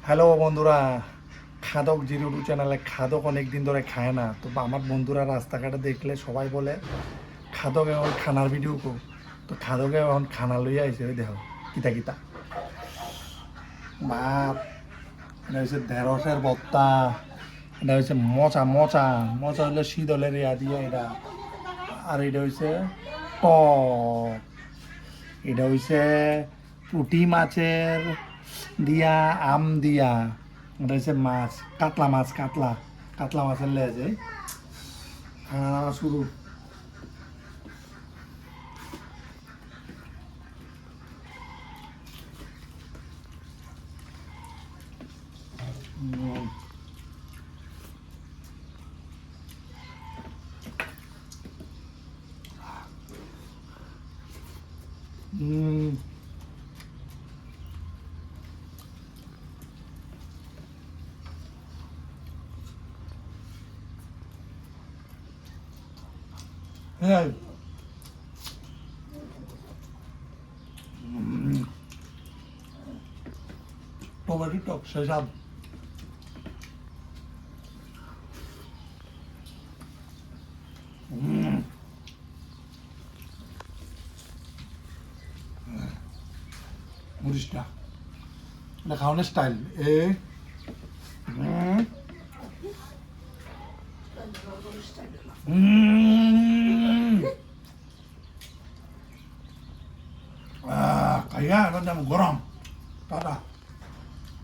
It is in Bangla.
হ্যালো বন্ধুরা, খাদক জিরো টু চ্যানেলে খাদক অনেক দিন ধরে খায় না। তো আমার বন্ধুরা রাস্তাঘাটে দেখলে সবাই বলে খাদক এখন খানার ভিডিও কো। তো খাদকে এখন খানা লইয়া আইছে, ওই দেখো কিতা কিতা ভাত, এটা হচ্ছে ঢেঁড়সের ভর্তা, এটা হচ্ছে মচা মচা মচা হইলে শীতলের ইয়া দিয়ে এটা, আর এটা হচ্ছে টক, এটা হচ্ছে পুঁটি মাছের দিয়া আম দিয়া, এটা হচ্ছে মাছ কাতলা মাছ, কাতলা কাতলা মাছের লেজে খাওয়া শুরু। হ্যাঁ, টমেটো টক সেসব মরিচটা এটা খাওয়ানোর স্টাইল এ খাইয়া এখন যেমন গরম টাটা।